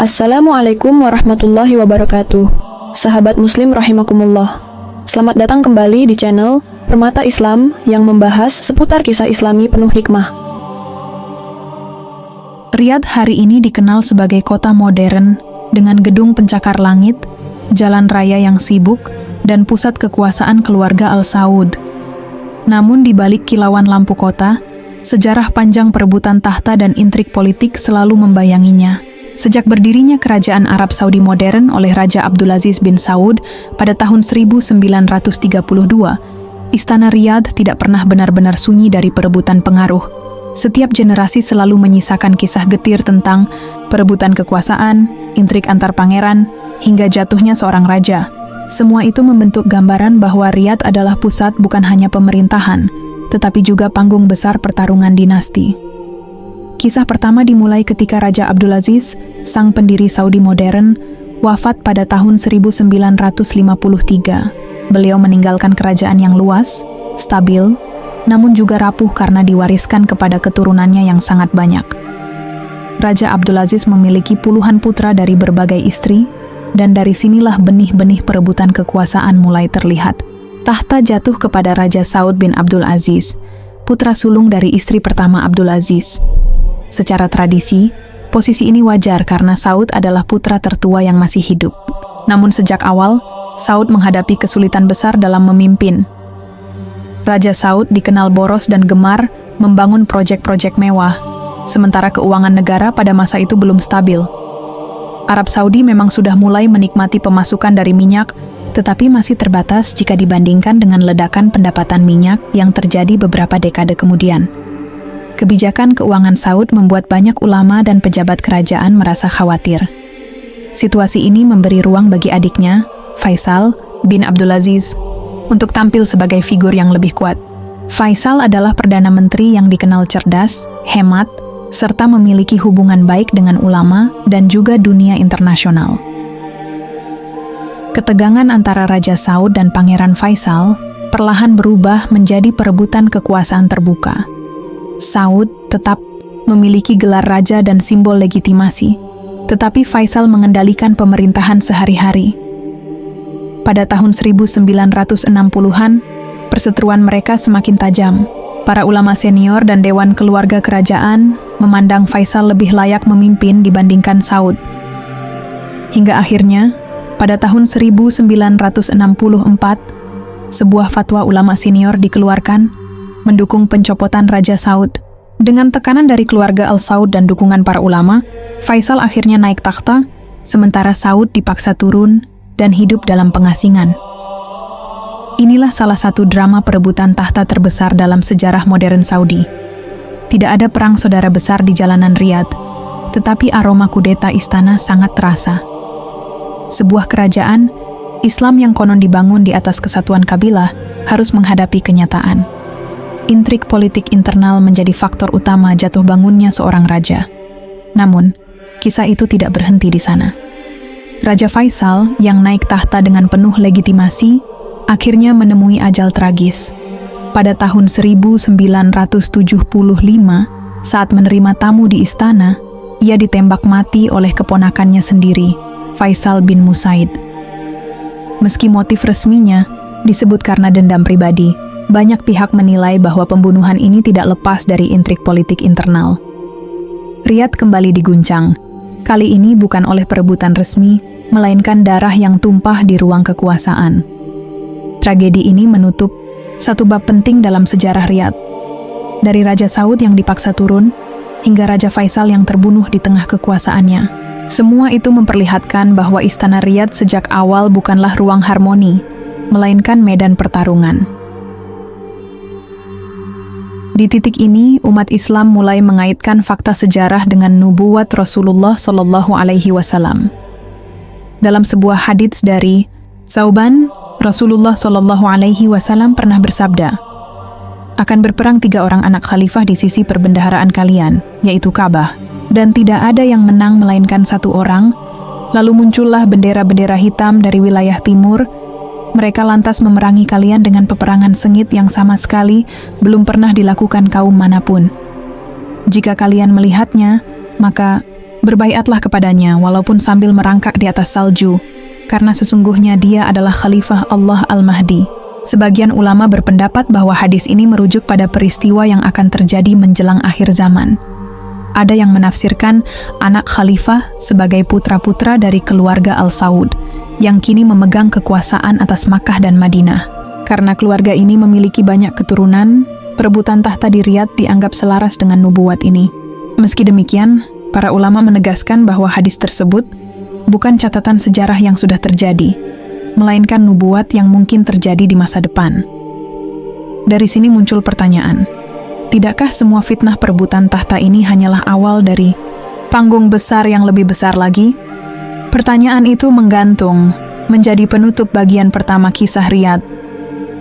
Assalamualaikum warahmatullahi wabarakatuh. Sahabat muslim rahimakumullah. Selamat datang kembali di channel Permata Islam yang membahas seputar kisah islami penuh hikmah. Riyadh hari ini dikenal sebagai kota modern dengan gedung pencakar langit, jalan raya yang sibuk, dan pusat kekuasaan keluarga Al Saud. Namun di balik kilauan lampu kota, sejarah panjang perebutan tahta dan intrik politik selalu membayanginya. Sejak berdirinya kerajaan Arab Saudi modern oleh Raja Abdulaziz bin Saud pada tahun 1932, Istana Riyadh tidak pernah benar-benar sunyi dari perebutan pengaruh. Setiap generasi selalu menyisakan kisah getir tentang perebutan kekuasaan, intrik antar pangeran, hingga jatuhnya seorang raja. Semua itu membentuk gambaran bahwa Riyadh adalah pusat bukan hanya pemerintahan, tetapi juga panggung besar pertarungan dinasti. Kisah pertama dimulai ketika Raja Abdulaziz, sang pendiri Saudi modern, wafat pada tahun 1953. Beliau meninggalkan kerajaan yang luas, stabil, namun juga rapuh karena diwariskan kepada keturunannya yang sangat banyak. Raja Abdulaziz memiliki puluhan putra dari berbagai istri, dan dari sinilah benih-benih perebutan kekuasaan mulai terlihat. Tahta jatuh kepada Raja Saud bin Abdul Aziz, putra sulung dari istri pertama Abdul Aziz. Secara tradisi, posisi ini wajar karena Saud adalah putra tertua yang masih hidup. Namun sejak awal, Saud menghadapi kesulitan besar dalam memimpin. Raja Saud dikenal boros dan gemar membangun proyek-proyek mewah, sementara keuangan negara pada masa itu belum stabil. Arab Saudi memang sudah mulai menikmati pemasukan dari minyak, tetapi masih terbatas jika dibandingkan dengan ledakan pendapatan minyak yang terjadi beberapa dekade kemudian. Kebijakan keuangan Saud membuat banyak ulama dan pejabat kerajaan merasa khawatir. Situasi ini memberi ruang bagi adiknya, Faisal bin Abdulaziz, untuk tampil sebagai figur yang lebih kuat. Faisal adalah Perdana Menteri yang dikenal cerdas, hemat, serta memiliki hubungan baik dengan ulama dan juga dunia internasional. Ketegangan antara Raja Saud dan Pangeran Faisal perlahan berubah menjadi perebutan kekuasaan terbuka. Saud tetap memiliki gelar raja dan simbol legitimasi, tetapi Faisal mengendalikan pemerintahan sehari-hari. Pada tahun 1960-an, perseteruan mereka semakin tajam. Para ulama senior dan dewan keluarga kerajaan memandang Faisal lebih layak memimpin dibandingkan Saud. Hingga akhirnya, pada tahun 1964, sebuah fatwa ulama senior dikeluarkan mendukung pencopotan Raja Saud. Dengan tekanan dari keluarga Al Saud dan dukungan para ulama, Faisal akhirnya naik takhta, sementara Saud dipaksa turun dan hidup dalam pengasingan. Inilah salah satu drama perebutan tahta terbesar dalam sejarah modern Saudi. Tidak ada perang saudara besar di jalanan Riyadh, tetapi aroma kudeta istana sangat terasa. Sebuah kerajaan Islam yang konon dibangun di atas kesatuan kabilah harus menghadapi kenyataan. Intrik politik internal menjadi faktor utama jatuh bangunnya seorang raja. Namun, kisah itu tidak berhenti di sana. Raja Faisal yang naik tahta dengan penuh legitimasi akhirnya menemui ajal tragis. Pada tahun 1975, saat menerima tamu di istana, ia ditembak mati oleh keponakannya sendiri, Faisal bin Musaid. Meski motif resminya disebut karena dendam pribadi, banyak pihak menilai bahwa pembunuhan ini tidak lepas dari intrik politik internal. Riyadh kembali diguncang. Kali ini bukan oleh perebutan resmi, melainkan darah yang tumpah di ruang kekuasaan. Tragedi ini menutup satu bab penting dalam sejarah Riyadh. Dari Raja Saud yang dipaksa turun, hingga Raja Faisal yang terbunuh di tengah kekuasaannya. Semua itu memperlihatkan bahwa Istana Riyadh sejak awal bukanlah ruang harmoni, melainkan medan pertarungan. Di titik ini, umat Islam mulai mengaitkan fakta sejarah dengan nubuat Rasulullah SAW. Dalam sebuah hadits dari Tsauban, Rasulullah SAW pernah bersabda, "Akan berperang 3 orang anak khalifah di sisi perbendaharaan kalian, yaitu Ka'bah, dan tidak ada yang menang melainkan 1 orang. Lalu muncullah bendera-bendera hitam dari wilayah timur. Mereka lantas memerangi kalian dengan peperangan sengit yang sama sekali belum pernah dilakukan kaum manapun. Jika kalian melihatnya, maka Berbaiatlah kepadanya walaupun sambil merangkak di atas salju, karena sesungguhnya dia adalah Khalifah Allah Al-Mahdi. Sebagian ulama berpendapat bahwa hadis ini merujuk pada peristiwa yang akan terjadi menjelang akhir zaman. Ada yang menafsirkan anak khalifah sebagai putra-putra dari keluarga Al-Saud, yang kini memegang kekuasaan atas Makkah dan Madinah. Karena keluarga ini memiliki banyak keturunan, perebutan tahta di Riyadh dianggap selaras dengan nubuat ini. Meski demikian, para ulama menegaskan bahwa hadis tersebut bukan catatan sejarah yang sudah terjadi, melainkan nubuat yang mungkin terjadi di masa depan. Dari sini muncul pertanyaan, tidakkah semua fitnah perebutan tahta ini hanyalah awal dari panggung besar yang lebih besar lagi? Pertanyaan itu menggantung menjadi penutup bagian pertama kisah Riyadh.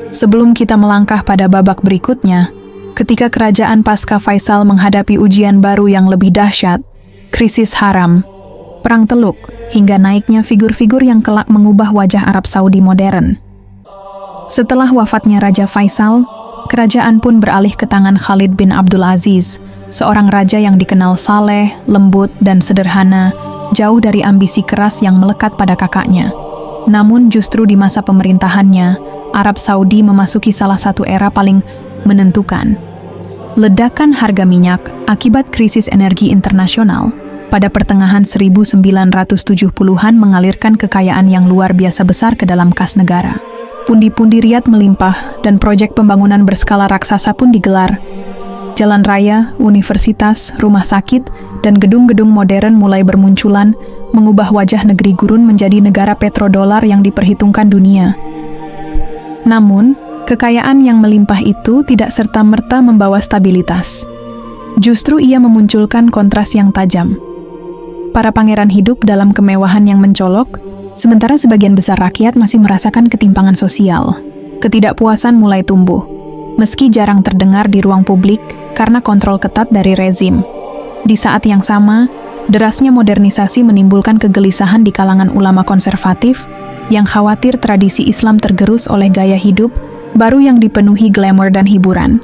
Sebelum kita melangkah pada babak berikutnya, ketika kerajaan pasca Faisal menghadapi ujian baru yang lebih dahsyat, krisis haram, perang Teluk, hingga naiknya figur-figur yang kelak mengubah wajah Arab Saudi modern. Setelah wafatnya Raja Faisal, kerajaan pun beralih ke tangan Khalid bin Abdul Aziz, seorang raja yang dikenal saleh, lembut, dan sederhana, jauh dari ambisi keras yang melekat pada kakaknya. Namun justru di masa pemerintahannya, Arab Saudi memasuki salah satu era paling menentukan. Ledakan harga minyak akibat krisis energi internasional pada pertengahan 1970-an mengalirkan kekayaan yang luar biasa besar ke dalam kas negara. Pundi-pundi Riyadh melimpah dan proyek pembangunan berskala raksasa pun digelar. Jalan raya, universitas, rumah sakit, dan gedung-gedung modern mulai bermunculan, mengubah wajah negeri gurun menjadi negara petrodolar yang diperhitungkan dunia. Namun, kekayaan yang melimpah itu tidak serta-merta membawa stabilitas. Justru ia memunculkan kontras yang tajam. Para pangeran hidup dalam kemewahan yang mencolok, sementara sebagian besar rakyat masih merasakan ketimpangan sosial. Ketidakpuasan mulai tumbuh, meski jarang terdengar di ruang publik karena kontrol ketat dari rezim. Di saat yang sama, derasnya modernisasi menimbulkan kegelisahan di kalangan ulama konservatif yang khawatir tradisi Islam tergerus oleh gaya hidup baru yang dipenuhi glamor dan hiburan.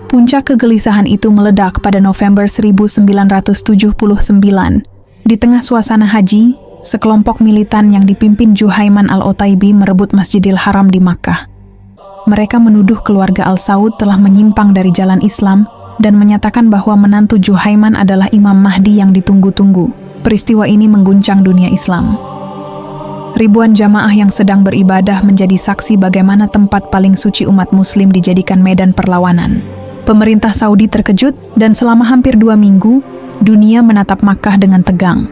Puncak kegelisahan itu meledak pada November 1979. Di tengah suasana haji, sekelompok militan yang dipimpin Juhaiman al-Otaibi merebut Masjidil Haram di Makkah. Mereka menuduh keluarga Al-Saud telah menyimpang dari jalan Islam dan menyatakan bahwa menantu Juhaiman adalah Imam Mahdi yang ditunggu-tunggu. Peristiwa ini mengguncang dunia Islam. Ribuan jamaah yang sedang beribadah menjadi saksi bagaimana tempat paling suci umat muslim dijadikan medan perlawanan. Pemerintah Saudi terkejut dan selama hampir 2 minggu, dunia menatap Makkah dengan tegang.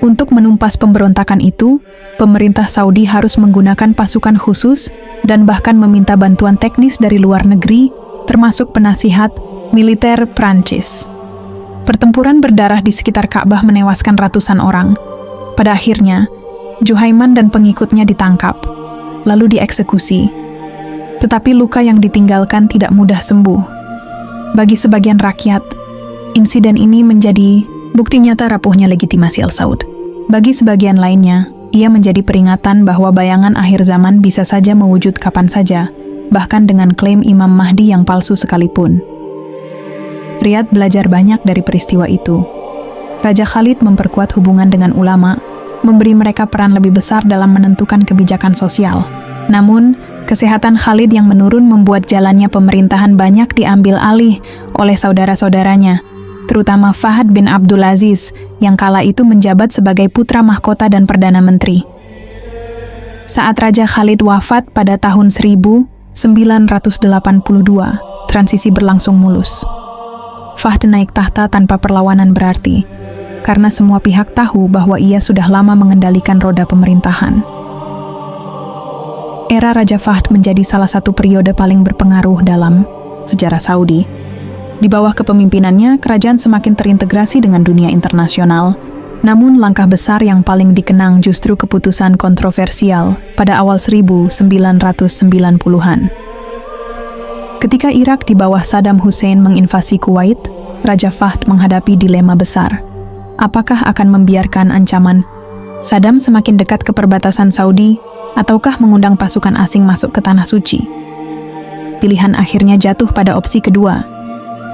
Untuk menumpas pemberontakan itu, pemerintah Saudi harus menggunakan pasukan khusus dan bahkan meminta bantuan teknis dari luar negeri, termasuk penasihat militer Prancis. Pertempuran berdarah di sekitar Ka'bah menewaskan ratusan orang. Pada akhirnya, Juhaiman dan pengikutnya ditangkap, lalu dieksekusi. Tetapi luka yang ditinggalkan tidak mudah sembuh. Bagi sebagian rakyat, insiden ini menjadi bukti nyata rapuhnya legitimasi Al-Saud. Bagi sebagian lainnya, ia menjadi peringatan bahwa bayangan akhir zaman bisa saja mewujud kapan saja, bahkan dengan klaim Imam Mahdi yang palsu sekalipun. Riyadh belajar banyak dari peristiwa itu. Raja Khalid memperkuat hubungan dengan ulama, memberi mereka peran lebih besar dalam menentukan kebijakan sosial. Namun, kesehatan Khalid yang menurun membuat jalannya pemerintahan banyak diambil alih oleh saudara-saudaranya, terutama Fahd bin Abdul Aziz yang kala itu menjabat sebagai putra mahkota dan perdana menteri. Saat Raja Khalid wafat pada tahun 1982, transisi berlangsung mulus. Fahd naik tahta tanpa perlawanan berarti, karena semua pihak tahu bahwa ia sudah lama mengendalikan roda pemerintahan. Era Raja Fahd menjadi salah satu periode paling berpengaruh dalam sejarah Saudi. Di bawah kepemimpinannya, kerajaan semakin terintegrasi dengan dunia internasional. Namun langkah besar yang paling dikenang justru keputusan kontroversial pada awal 1990-an. Ketika Irak di bawah Saddam Hussein menginvasi Kuwait, Raja Fahd menghadapi dilema besar. Apakah akan membiarkan ancaman Saddam semakin dekat ke perbatasan Saudi, ataukah mengundang pasukan asing masuk ke Tanah Suci? Pilihan akhirnya jatuh pada opsi kedua.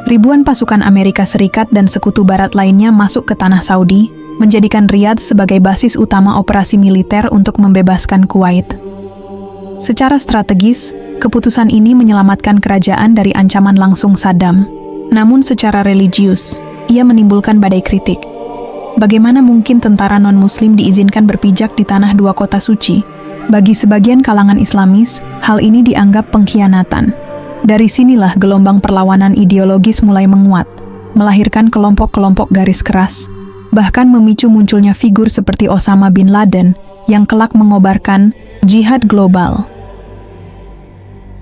ribuan pasukan Amerika Serikat dan sekutu barat lainnya masuk ke tanah Saudi, menjadikan Riyadh sebagai basis utama operasi militer untuk membebaskan Kuwait. Secara strategis, keputusan ini menyelamatkan kerajaan dari ancaman langsung Saddam. Namun secara religius, ia menimbulkan badai kritik. Bagaimana mungkin tentara non-muslim diizinkan berpijak di tanah dua kota suci? Bagi sebagian kalangan Islamis, hal ini dianggap pengkhianatan. Dari sinilah gelombang perlawanan ideologis mulai menguat, melahirkan kelompok-kelompok garis keras, bahkan memicu munculnya figur seperti Osama bin Laden yang kelak mengobarkan jihad global.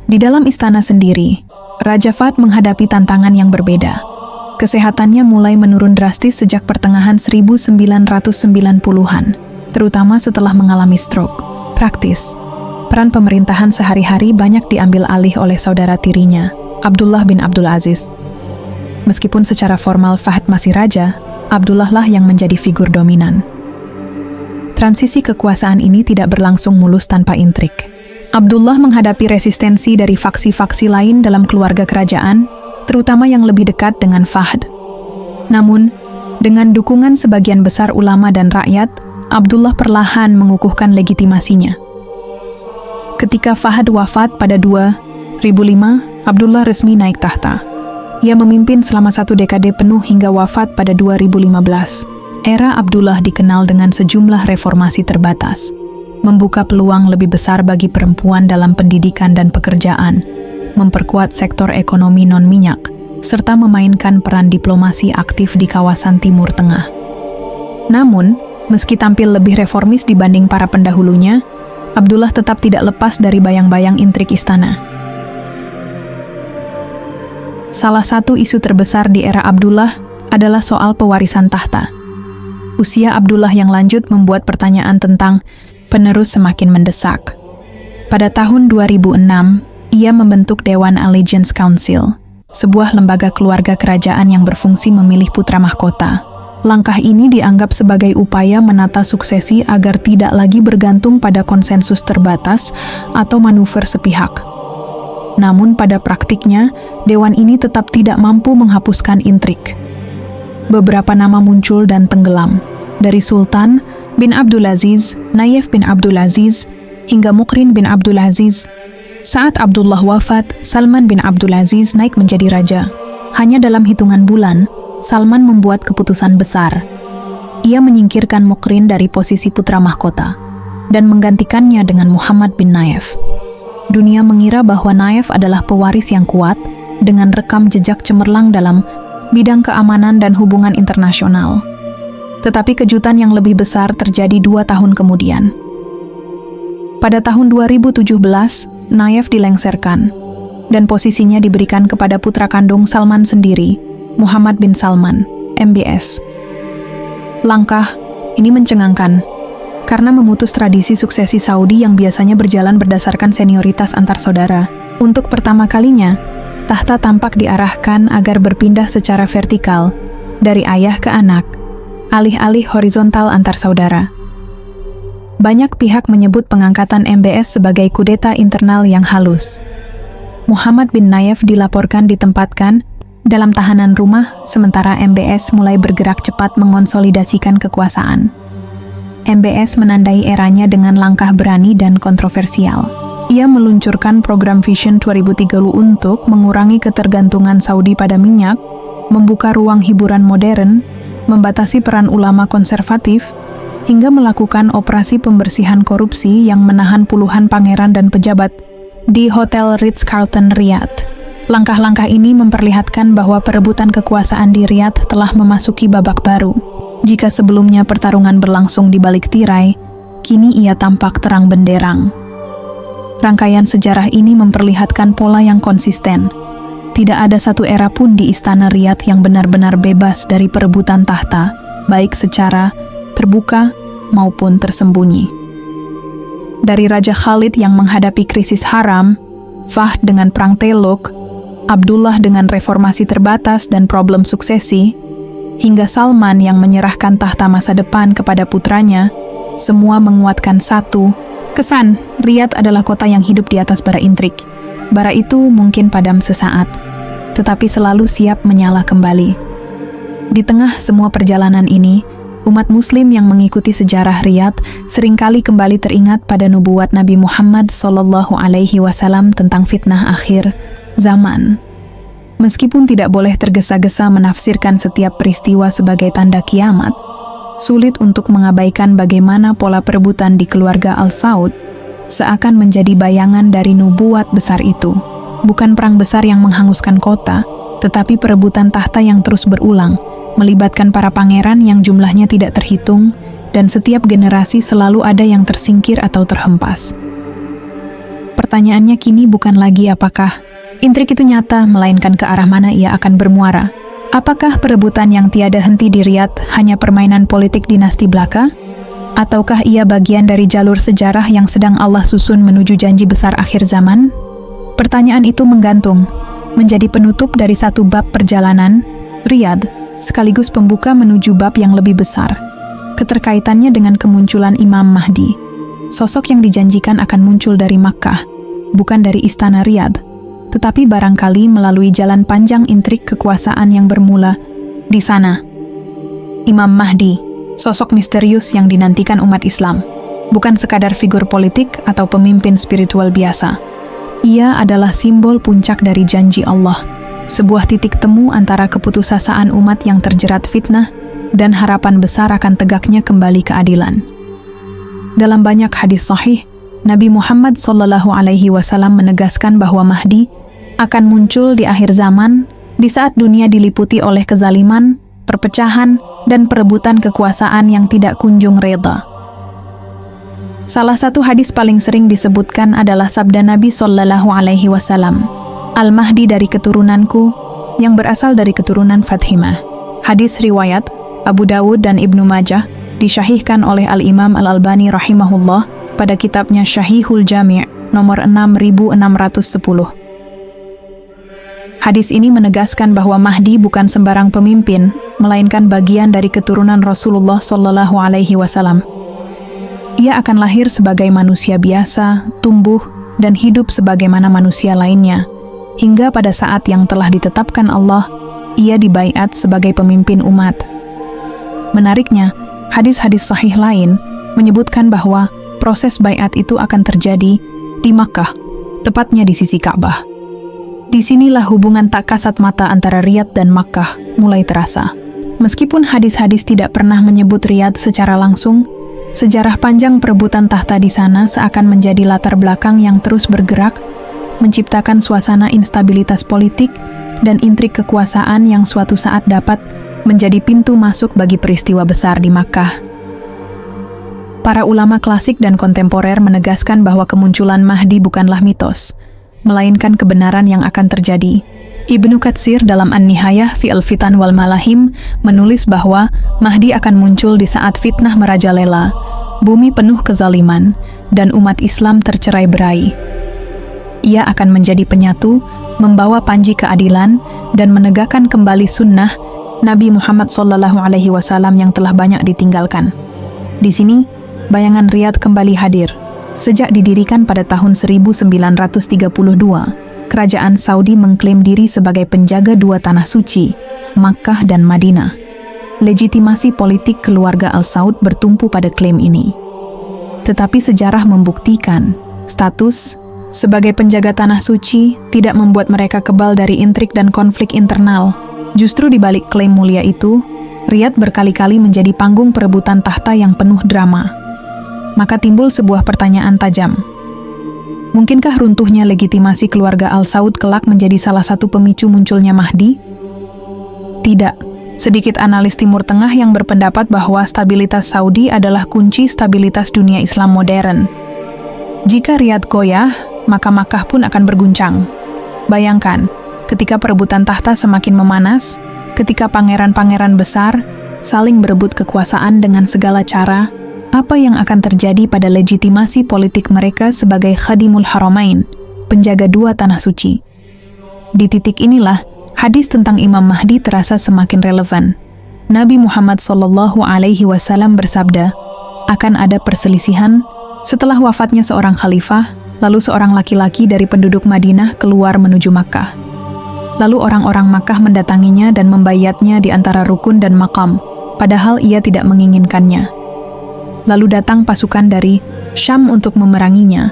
Di dalam istana sendiri, Raja Fahd menghadapi tantangan yang berbeda. Kesehatannya mulai menurun drastis sejak pertengahan 1990-an, terutama setelah mengalami stroke. Praktis, peran pemerintahan sehari-hari banyak diambil alih oleh saudara tirinya, Abdullah bin Abdul Aziz. Meskipun secara formal Fahd masih raja, Abdullah lah yang menjadi figur dominan. Transisi kekuasaan ini tidak berlangsung mulus tanpa intrik. Abdullah menghadapi resistensi dari faksi-faksi lain dalam keluarga kerajaan, terutama yang lebih dekat dengan Fahd. Namun, dengan dukungan sebagian besar ulama dan rakyat, Abdullah perlahan mengukuhkan legitimasinya. Ketika Fahd wafat pada 2005, Abdullah resmi naik tahta. Ia memimpin selama 1 dekade penuh hingga wafat pada 2015. Era Abdullah dikenal dengan sejumlah reformasi terbatas, membuka peluang lebih besar bagi perempuan dalam pendidikan dan pekerjaan, memperkuat sektor ekonomi non-minyak, serta memainkan peran diplomasi aktif di kawasan Timur Tengah. Namun, meski tampil lebih reformis dibanding para pendahulunya, Abdullah tetap tidak lepas dari bayang-bayang intrik istana. Salah satu isu terbesar di era Abdullah adalah soal pewarisan tahta. Usia Abdullah yang lanjut membuat pertanyaan tentang penerus semakin mendesak. Pada tahun 2006, ia membentuk Dewan Allegiance Council, sebuah lembaga keluarga kerajaan yang berfungsi memilih putra mahkota. Langkah ini dianggap sebagai upaya menata suksesi agar tidak lagi bergantung pada konsensus terbatas atau manuver sepihak. Namun pada praktiknya, dewan ini tetap tidak mampu menghapuskan intrik. Beberapa nama muncul dan tenggelam, dari Sultan bin Abdul Aziz, Nayef bin Abdul Aziz, hingga Mukrin bin Abdul Aziz. Saat Abdullah wafat, Salman bin Abdul Aziz naik menjadi raja. Hanya dalam hitungan bulan, Salman membuat keputusan besar. Ia menyingkirkan Mukrin dari posisi putra mahkota dan menggantikannya dengan Muhammad bin Nayef. Dunia mengira bahwa Nayef adalah pewaris yang kuat dengan rekam jejak cemerlang dalam bidang keamanan dan hubungan internasional. Tetapi kejutan yang lebih besar terjadi 2 tahun kemudian. Pada tahun 2017, Nayef dilengsarkan, dan posisinya diberikan kepada putra kandung Salman sendiri, Muhammad bin Salman, MBS. Langkah ini mencengangkan, karena memutus tradisi suksesi Saudi yang biasanya berjalan berdasarkan senioritas antar saudara. Untuk pertama kalinya, tahta tampak diarahkan agar berpindah secara vertikal, dari ayah ke anak, alih-alih horizontal antar saudara. Banyak pihak menyebut pengangkatan MBS sebagai kudeta internal yang halus. Muhammad bin Nayef dilaporkan ditempatkan dalam tahanan rumah, sementara MBS mulai bergerak cepat mengonsolidasikan kekuasaan. MBS menandai eranya dengan langkah berani dan kontroversial. Ia meluncurkan program Vision 2030 untuk mengurangi ketergantungan Saudi pada minyak, membuka ruang hiburan modern, membatasi peran ulama konservatif, hingga melakukan operasi pembersihan korupsi yang menahan puluhan pangeran dan pejabat di Hotel Ritz-Carlton Riyadh. Langkah-langkah ini memperlihatkan bahwa perebutan kekuasaan di Riyadh telah memasuki babak baru. Jika sebelumnya pertarungan berlangsung di balik tirai, kini ia tampak terang benderang. Rangkaian sejarah ini memperlihatkan pola yang konsisten. Tidak ada satu era pun di Istana Riyadh yang benar-benar bebas dari perebutan tahta, baik secara terbuka maupun tersembunyi. Dari Raja Khalid yang menghadapi krisis haram, Fahd dengan perang Teluk, Abdullah dengan reformasi terbatas dan problem suksesi, hingga Salman yang menyerahkan tahta masa depan kepada putranya, semua menguatkan satu kesan: Riyadh adalah kota yang hidup di atas bara intrik. Bara itu mungkin padam sesaat, tetapi selalu siap menyala kembali. Di tengah semua perjalanan ini, umat Muslim yang mengikuti sejarah Riyadh seringkali kembali teringat pada nubuat Nabi Muhammad SAW tentang fitnah akhir zaman. Meskipun tidak boleh tergesa-gesa menafsirkan setiap peristiwa sebagai tanda kiamat, sulit untuk mengabaikan bagaimana pola perebutan di keluarga Al-Saud seakan menjadi bayangan dari nubuat besar itu. Bukan perang besar yang menghanguskan kota, tetapi perebutan tahta yang terus berulang, melibatkan para pangeran yang jumlahnya tidak terhitung, dan setiap generasi selalu ada yang tersingkir atau terhempas. Pertanyaannya kini bukan lagi apakah intrik itu nyata, melainkan ke arah mana ia akan bermuara. Apakah perebutan yang tiada henti di Riyadh hanya permainan politik dinasti belaka? Ataukah ia bagian dari jalur sejarah yang sedang Allah susun menuju janji besar akhir zaman? Pertanyaan itu menggantung, menjadi penutup dari satu bab perjalanan, Riyadh, sekaligus pembuka menuju bab yang lebih besar. Keterkaitannya dengan kemunculan Imam Mahdi. Sosok yang dijanjikan akan muncul dari Makkah, bukan dari istana Riyadh, tetapi barangkali melalui jalan panjang intrik kekuasaan yang bermula di sana. Imam Mahdi, sosok misterius yang dinantikan umat Islam, bukan sekadar figur politik atau pemimpin spiritual biasa. Ia adalah simbol puncak dari janji Allah, sebuah titik temu antara keputusasaan umat yang terjerat fitnah dan harapan besar akan tegaknya kembali keadilan. Dalam banyak hadis sahih, Nabi Muhammad SAW menegaskan bahwa Mahdi akan muncul di akhir zaman, di saat dunia diliputi oleh kezaliman, perpecahan, dan perebutan kekuasaan yang tidak kunjung reda. Salah satu hadis paling sering disebutkan adalah sabda Nabi SAW, Al-Mahdi dari keturunanku, yang berasal dari keturunan Fathimah. Hadis riwayat Abu Dawud dan Ibnu Majah disyahihkan oleh Al-Imam Al-Albani rahimahullah pada kitabnya Syahihul Jami' nomor 6610. Hadis ini menegaskan bahwa Mahdi bukan sembarang pemimpin, melainkan bagian dari keturunan Rasulullah SAW. Ia akan lahir sebagai manusia biasa, tumbuh, dan hidup sebagaimana manusia lainnya, hingga pada saat yang telah ditetapkan Allah, ia dibaiat sebagai pemimpin umat. Menariknya, hadis-hadis sahih lain menyebutkan bahwa proses baiat itu akan terjadi di Makkah, tepatnya di sisi Ka'bah. Disinilah hubungan tak kasat mata antara Riyadh dan Makkah mulai terasa. Meskipun hadis-hadis tidak pernah menyebut Riyadh secara langsung, sejarah panjang perebutan tahta di sana seakan menjadi latar belakang yang terus bergerak, menciptakan suasana instabilitas politik dan intrik kekuasaan yang suatu saat dapat menjadi pintu masuk bagi peristiwa besar di Makkah. Para ulama klasik dan kontemporer menegaskan bahwa kemunculan Mahdi bukanlah mitos, melainkan kebenaran yang akan terjadi. Ibnu Katsir dalam An-Nihayah fi al-Fitan wal Malahim menulis bahwa Mahdi akan muncul di saat fitnah merajalela, bumi penuh kezaliman, dan umat Islam tercerai-berai. Ia akan menjadi penyatu, membawa panji keadilan, dan menegakkan kembali sunnah Nabi Muhammad SAW yang telah banyak ditinggalkan. Di sini, bayangan Riyadh kembali hadir. Sejak didirikan pada tahun 1932, Kerajaan Saudi mengklaim diri sebagai penjaga dua tanah suci, Makkah dan Madinah. Legitimasi politik keluarga Al-Saud bertumpu pada klaim ini. Tetapi sejarah membuktikan, status sebagai penjaga tanah suci tidak membuat mereka kebal dari intrik dan konflik internal. Justru di balik klaim mulia itu, Riyadh berkali-kali menjadi panggung perebutan tahta yang penuh drama. Maka timbul sebuah pertanyaan tajam. Mungkinkah runtuhnya legitimasi keluarga Al-Saud kelak menjadi salah satu pemicu munculnya Mahdi? Tidak. Sedikit analis Timur Tengah yang berpendapat bahwa stabilitas Saudi adalah kunci stabilitas dunia Islam modern. Jika Riyadh goyah, maka Makkah pun akan berguncang. Bayangkan, ketika perebutan tahta semakin memanas, ketika pangeran-pangeran besar saling berebut kekuasaan dengan segala cara, apa yang akan terjadi pada legitimasi politik mereka sebagai Khadimul Haramain, penjaga dua tanah suci? Di titik inilah, hadis tentang Imam Mahdi terasa semakin relevan. Nabi Muhammad SAW bersabda, akan ada perselisihan setelah wafatnya seorang khalifah, lalu seorang laki-laki dari penduduk Madinah keluar menuju Makkah. Lalu orang-orang Makkah mendatanginya dan membayatnya di antara rukun dan makam, padahal ia tidak menginginkannya. Lalu datang pasukan dari Syam untuk memeranginya.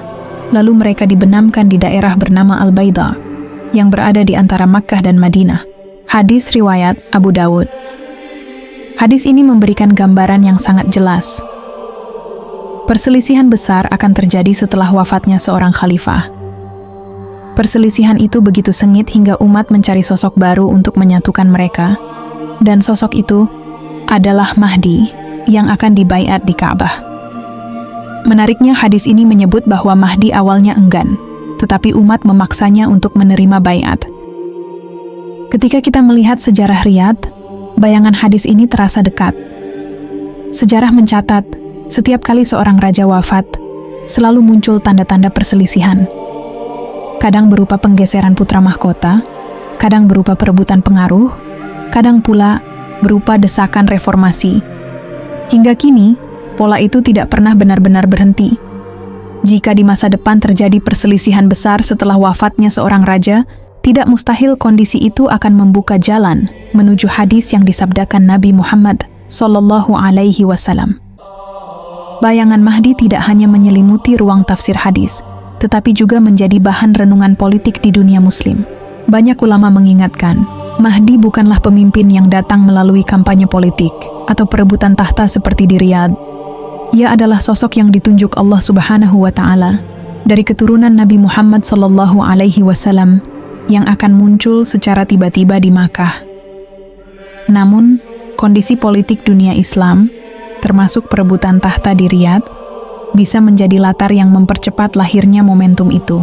Lalu mereka dibenamkan di daerah bernama Al-Baida, yang berada di antara Makkah dan Madinah. Hadis riwayat Abu Dawud. Hadis ini memberikan gambaran yang sangat jelas. Perselisihan besar akan terjadi setelah wafatnya seorang khalifah. Perselisihan itu begitu sengit hingga umat mencari sosok baru untuk menyatukan mereka, dan sosok itu adalah Mahdi yang akan dibaiat di Ka'bah. Menariknya, hadis ini menyebut bahwa Mahdi awalnya enggan, tetapi umat memaksanya untuk menerima baiat. Ketika kita melihat sejarah Riyadh, bayangan hadis ini terasa dekat. Sejarah mencatat, setiap kali seorang raja wafat, selalu muncul tanda-tanda perselisihan. Kadang berupa penggeseran putra mahkota, kadang berupa perebutan pengaruh, kadang pula berupa desakan reformasi. Hingga kini, pola itu tidak pernah benar-benar berhenti. Jika di masa depan terjadi perselisihan besar setelah wafatnya seorang raja, tidak mustahil kondisi itu akan membuka jalan menuju hadis yang disabdakan Nabi Muhammad SAW. Bayangan Mahdi tidak hanya menyelimuti ruang tafsir hadis, tetapi juga menjadi bahan renungan politik di dunia muslim. Banyak ulama mengingatkan, Mahdi bukanlah pemimpin yang datang melalui kampanye politik atau perebutan tahta seperti di Riyadh. Ia adalah sosok yang ditunjuk Allah Subhanahu wa Ta'ala dari keturunan Nabi Muhammad SAW yang akan muncul secara tiba-tiba di Makkah. Namun, kondisi politik dunia Islam, termasuk perebutan tahta di Riyadh, bisa menjadi latar yang mempercepat lahirnya momentum itu.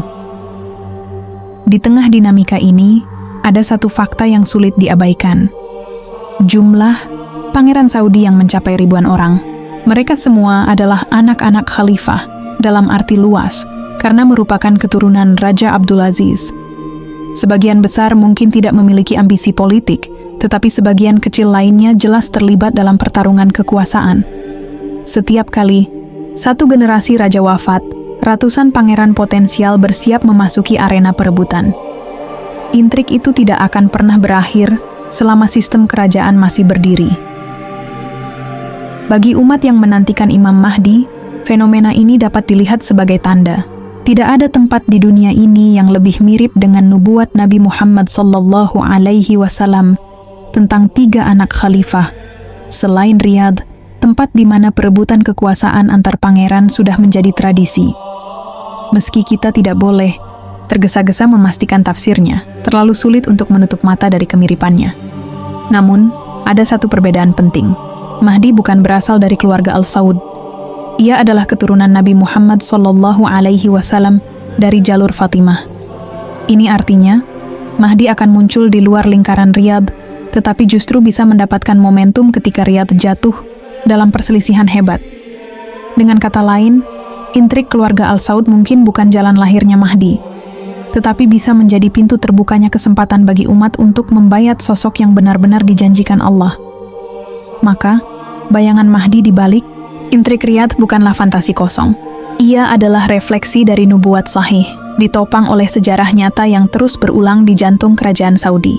Di tengah dinamika ini, ada satu fakta yang sulit diabaikan. Jumlah pangeran Saudi yang mencapai ribuan orang. Mereka semua adalah anak-anak khalifah dalam arti luas, karena merupakan keturunan Raja Abdulaziz. Sebagian besar mungkin tidak memiliki ambisi politik, tetapi sebagian kecil lainnya jelas terlibat dalam pertarungan kekuasaan. Setiap kali satu generasi raja wafat, ratusan pangeran potensial bersiap memasuki arena perebutan. Intrik itu tidak akan pernah berakhir selama sistem kerajaan masih berdiri. Bagi umat yang menantikan Imam Mahdi, fenomena ini dapat dilihat sebagai tanda. Tidak ada tempat di dunia ini yang lebih mirip dengan nubuat Nabi Muhammad SAW tentang 3 anak khalifah, selain Riyadh, tempat di mana perebutan kekuasaan antar pangeran sudah menjadi tradisi. Meski kita tidak boleh tergesa-gesa memastikan tafsirnya, terlalu sulit untuk menutup mata dari kemiripannya. Namun, ada satu perbedaan penting. Mahdi bukan berasal dari keluarga Al-Saud. Ia adalah keturunan Nabi Muhammad SAW dari jalur Fatimah. Ini artinya, Mahdi akan muncul di luar lingkaran Riyadh, tetapi justru bisa mendapatkan momentum ketika Riyadh jatuh dalam perselisihan hebat. Dengan kata lain, intrik keluarga Al-Saud mungkin bukan jalan lahirnya Mahdi, tetapi bisa menjadi pintu terbukanya kesempatan bagi umat untuk membayat sosok yang benar-benar dijanjikan Allah. Maka, bayangan Mahdi di balik intrik Riyadh bukanlah fantasi kosong. Ia adalah refleksi dari nubuat sahih, ditopang oleh sejarah nyata yang terus berulang di jantung kerajaan Saudi.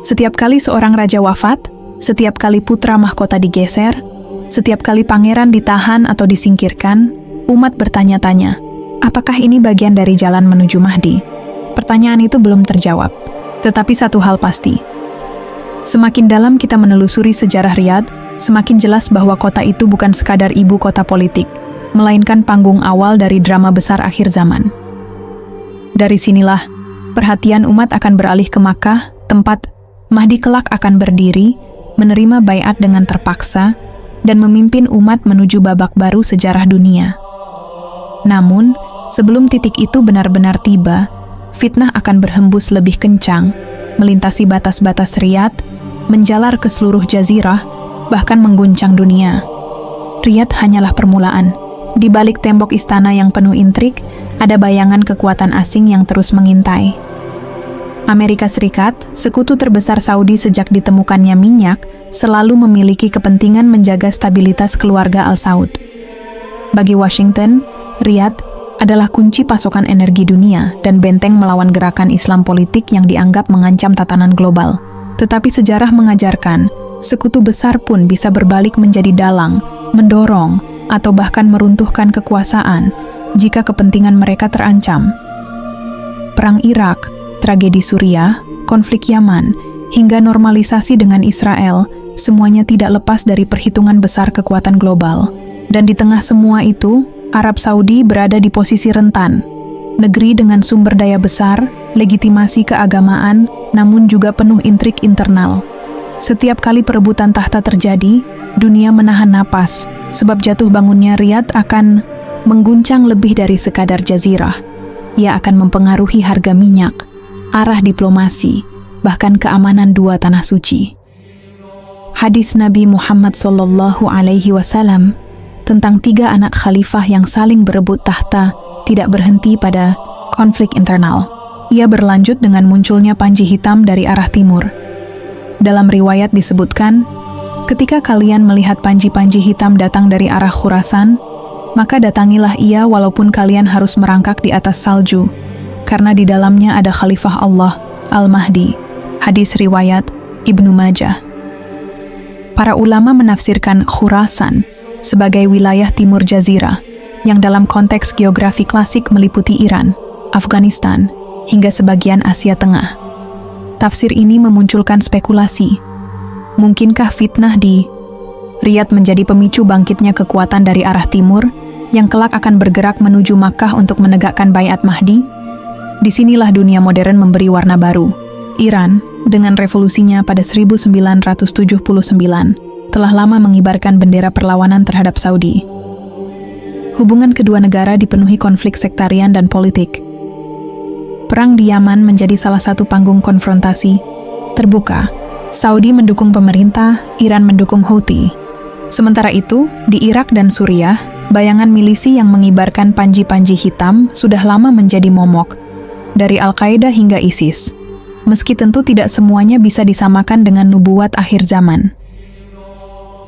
Setiap kali seorang raja wafat, setiap kali putra mahkota digeser, setiap kali pangeran ditahan atau disingkirkan, umat bertanya-tanya, apakah ini bagian dari jalan menuju Mahdi? Pertanyaan itu belum terjawab. Tetapi satu hal pasti. Semakin dalam kita menelusuri sejarah Riyadh, semakin jelas bahwa kota itu bukan sekadar ibu kota politik, melainkan panggung awal dari drama besar akhir zaman. Dari sinilah, perhatian umat akan beralih ke Makkah, tempat Mahdi kelak akan berdiri, menerima baiat dengan terpaksa, dan memimpin umat menuju babak baru sejarah dunia. Namun, sebelum titik itu benar-benar tiba, fitnah akan berhembus lebih kencang, melintasi batas-batas Riyadh, menjalar ke seluruh jazirah, bahkan mengguncang dunia. Riyadh hanyalah permulaan. Di balik tembok istana yang penuh intrik, ada bayangan kekuatan asing yang terus mengintai. Amerika Serikat, sekutu terbesar Saudi sejak ditemukannya minyak, selalu memiliki kepentingan menjaga stabilitas keluarga Al-Saud. Bagi Washington, Riyadh adalah kunci pasokan energi dunia dan benteng melawan gerakan Islam politik yang dianggap mengancam tatanan global. Tetapi sejarah mengajarkan, sekutu besar pun bisa berbalik menjadi dalang, mendorong, atau bahkan meruntuhkan kekuasaan jika kepentingan mereka terancam. Perang Irak, tragedi Suriah, konflik Yaman, hingga normalisasi dengan Israel, semuanya tidak lepas dari perhitungan besar kekuatan global. Dan di tengah semua itu, Arab Saudi berada di posisi rentan. Negeri dengan sumber daya besar, legitimasi keagamaan, namun juga penuh intrik internal. Setiap kali perebutan tahta terjadi, dunia menahan napas, sebab jatuh bangunnya Riyadh akan mengguncang lebih dari sekadar jazirah. Ia akan mempengaruhi harga minyak, arah diplomasi, bahkan keamanan dua tanah suci. Hadis Nabi Muhammad SAW tentang 3 anak khalifah yang saling berebut tahta tidak berhenti pada konflik internal. Ia berlanjut dengan munculnya panji hitam dari arah timur. Dalam riwayat disebutkan, ketika kalian melihat panji-panji hitam datang dari arah Khurasan, maka datangilah ia walaupun kalian harus merangkak di atas salju, karena di dalamnya ada Khalifah Allah, Al-Mahdi. Hadis riwayat Ibnu Majah. Para ulama menafsirkan Khurasan sebagai wilayah timur jazirah, yang dalam konteks geografi klasik meliputi Iran, Afghanistan, hingga sebagian Asia Tengah. Tafsir ini memunculkan spekulasi. Mungkinkah fitnah di Riyadh menjadi pemicu bangkitnya kekuatan dari arah timur, yang kelak akan bergerak menuju Makkah untuk menegakkan Baiat Mahdi? Disinilah dunia modern memberi warna baru. Iran, dengan revolusinya pada 1979, telah lama mengibarkan bendera perlawanan terhadap Saudi. Hubungan kedua negara dipenuhi konflik sektarian dan politik. Perang di Yaman menjadi salah satu panggung konfrontasi terbuka. Saudi mendukung pemerintah, Iran mendukung Houthi. Sementara itu, di Irak dan Suriah, bayangan milisi yang mengibarkan panji-panji hitam sudah lama menjadi momok, dari Al-Qaeda hingga ISIS. Meski tentu tidak semuanya bisa disamakan dengan nubuat akhir zaman.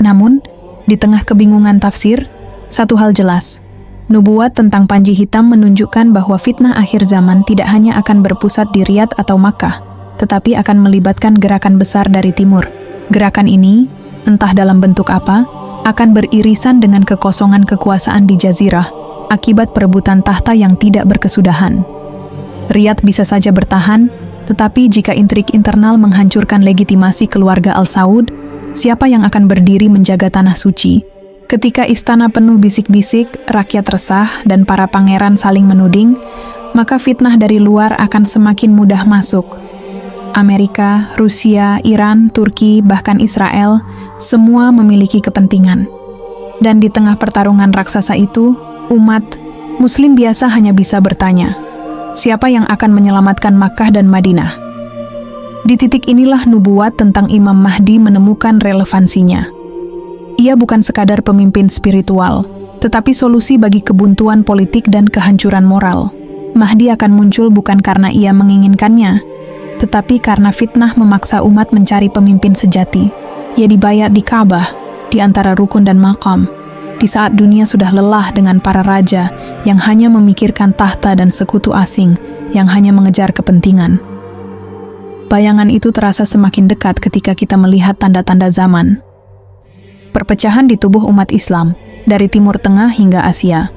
Namun, di tengah kebingungan tafsir, satu hal jelas. Nubuat tentang panji hitam menunjukkan bahwa fitnah akhir zaman tidak hanya akan berpusat di Riyadh atau Makkah, tetapi akan melibatkan gerakan besar dari timur. Gerakan ini, entah dalam bentuk apa, akan beririsan dengan kekosongan kekuasaan di jazirah akibat perebutan tahta yang tidak berkesudahan. Riyadh bisa saja bertahan, tetapi jika intrik internal menghancurkan legitimasi keluarga Al Saud, siapa yang akan berdiri menjaga tanah suci? Ketika istana penuh bisik-bisik, rakyat resah, dan para pangeran saling menuding, maka fitnah dari luar akan semakin mudah masuk. Amerika, Rusia, Iran, Turki, bahkan Israel, semua memiliki kepentingan. Dan di tengah pertarungan raksasa itu, umat Muslim biasa hanya bisa bertanya, siapa yang akan menyelamatkan Makkah dan Madinah? Di titik inilah nubuat tentang Imam Mahdi menemukan relevansinya. Ia bukan sekadar pemimpin spiritual, tetapi solusi bagi kebuntuan politik dan kehancuran moral. Mahdi akan muncul bukan karena ia menginginkannya, tetapi karena fitnah memaksa umat mencari pemimpin sejati. Ia dibayat di Ka'bah, di antara rukun dan makam, di saat dunia sudah lelah dengan para raja yang hanya memikirkan tahta dan sekutu asing yang hanya mengejar kepentingan. Bayangan itu terasa semakin dekat ketika kita melihat tanda-tanda zaman. Perpecahan di tubuh umat Islam, dari Timur Tengah hingga Asia.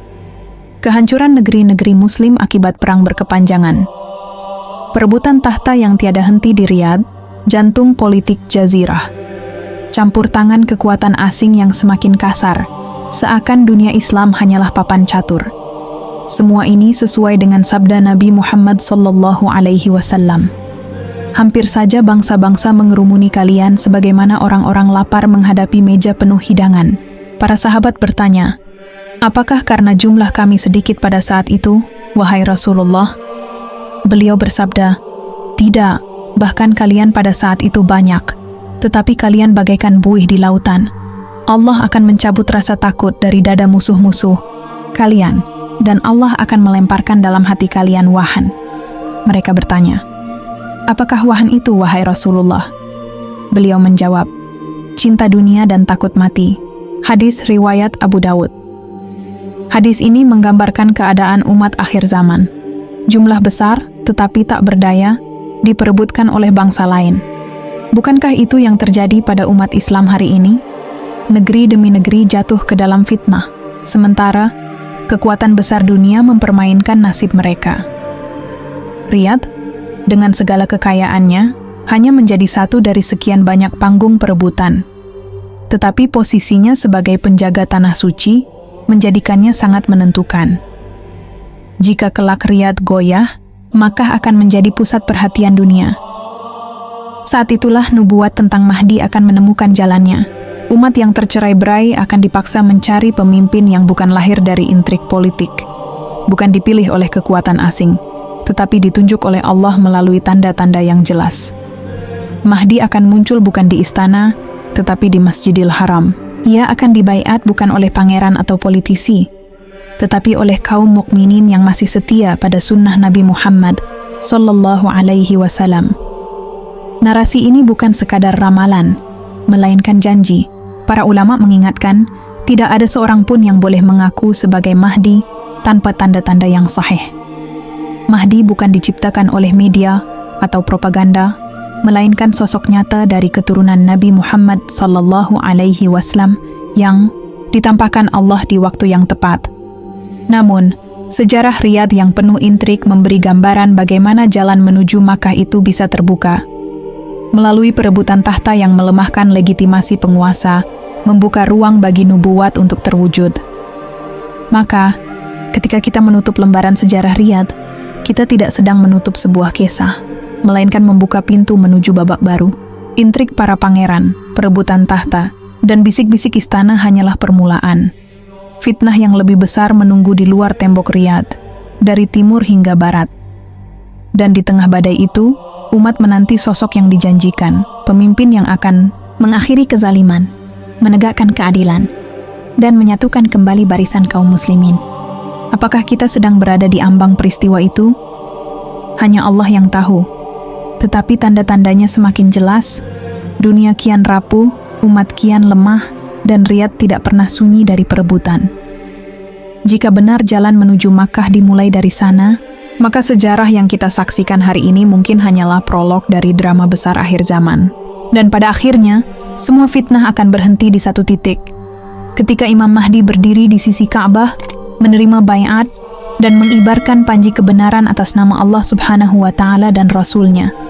Kehancuran negeri-negeri Muslim akibat perang berkepanjangan. Perebutan tahta yang tiada henti di Riyadh, jantung politik jazirah. Campur tangan kekuatan asing yang semakin kasar, seakan dunia Islam hanyalah papan catur. Semua ini sesuai dengan sabda Nabi Muhammad SAW. Hampir saja bangsa-bangsa mengerumuni kalian sebagaimana orang-orang lapar menghadapi meja penuh hidangan. Para sahabat bertanya, apakah karena jumlah kami sedikit pada saat itu, wahai Rasulullah? Beliau bersabda, tidak, bahkan kalian pada saat itu banyak, tetapi kalian bagaikan buih di lautan. Allah akan mencabut rasa takut dari dada musuh-musuh kalian, dan Allah akan melemparkan dalam hati kalian wahan. Mereka bertanya, apakah wahan itu, wahai Rasulullah? Beliau menjawab, cinta dunia dan takut mati. Hadis riwayat Abu Dawud. Hadis ini menggambarkan keadaan umat akhir zaman. Jumlah besar, tetapi tak berdaya, diperebutkan oleh bangsa lain. Bukankah itu yang terjadi pada umat Islam hari ini? Negeri demi negeri jatuh ke dalam fitnah, sementara kekuatan besar dunia mempermainkan nasib mereka. Riyadh, dengan segala kekayaannya, hanya menjadi satu dari sekian banyak panggung perebutan. Tetapi posisinya sebagai penjaga tanah suci menjadikannya sangat menentukan. Jika kelak Riyadh goyah, maka akan menjadi pusat perhatian dunia. Saat itulah nubuat tentang Mahdi akan menemukan jalannya. Umat yang tercerai-berai akan dipaksa mencari pemimpin yang bukan lahir dari intrik politik, bukan dipilih oleh kekuatan asing, tetapi ditunjuk oleh Allah melalui tanda-tanda yang jelas. Mahdi akan muncul bukan di istana, tetapi di Masjidil Haram. Ia akan dibaiat bukan oleh pangeran atau politisi, tetapi oleh kaum mukminin yang masih setia pada sunnah Nabi Muhammad sallallahu alaihi wasallam. Narasi ini bukan sekadar ramalan, melainkan janji. Para ulama mengingatkan, tidak ada seorang pun yang boleh mengaku sebagai Mahdi tanpa tanda-tanda yang sahih. Mahdi bukan diciptakan oleh media atau propaganda, melainkan sosok nyata dari keturunan Nabi Muhammad sallallahu alaihi wasallam yang ditampakkan Allah di waktu yang tepat. Namun, sejarah Riyadh yang penuh intrik memberi gambaran bagaimana jalan menuju Makkah itu bisa terbuka. Melalui perebutan tahta yang melemahkan legitimasi penguasa, membuka ruang bagi nubuat untuk terwujud. Maka, ketika kita menutup lembaran sejarah Riyadh, kita tidak sedang menutup sebuah kisah, melainkan membuka pintu menuju babak baru. Intrik para pangeran, perebutan tahta, dan bisik-bisik istana hanyalah permulaan. Fitnah yang lebih besar menunggu di luar tembok Riyadh, dari timur hingga barat. Dan di tengah badai itu, umat menanti sosok yang dijanjikan, pemimpin yang akan mengakhiri kezaliman, menegakkan keadilan, dan menyatukan kembali barisan kaum muslimin. Apakah kita sedang berada di ambang peristiwa itu? Hanya Allah yang tahu. Tetapi tanda-tandanya semakin jelas, dunia kian rapuh, umat kian lemah, dan Riyadh tidak pernah sunyi dari perebutan. Jika benar jalan menuju Makkah dimulai dari sana, maka sejarah yang kita saksikan hari ini mungkin hanyalah prolog dari drama besar akhir zaman. Dan pada akhirnya, semua fitnah akan berhenti di satu titik. Ketika Imam Mahdi berdiri di sisi Ka'bah, menerima baiat, dan mengibarkan panji kebenaran atas nama Allah Subhanahu wa Ta'ala dan Rasul-Nya.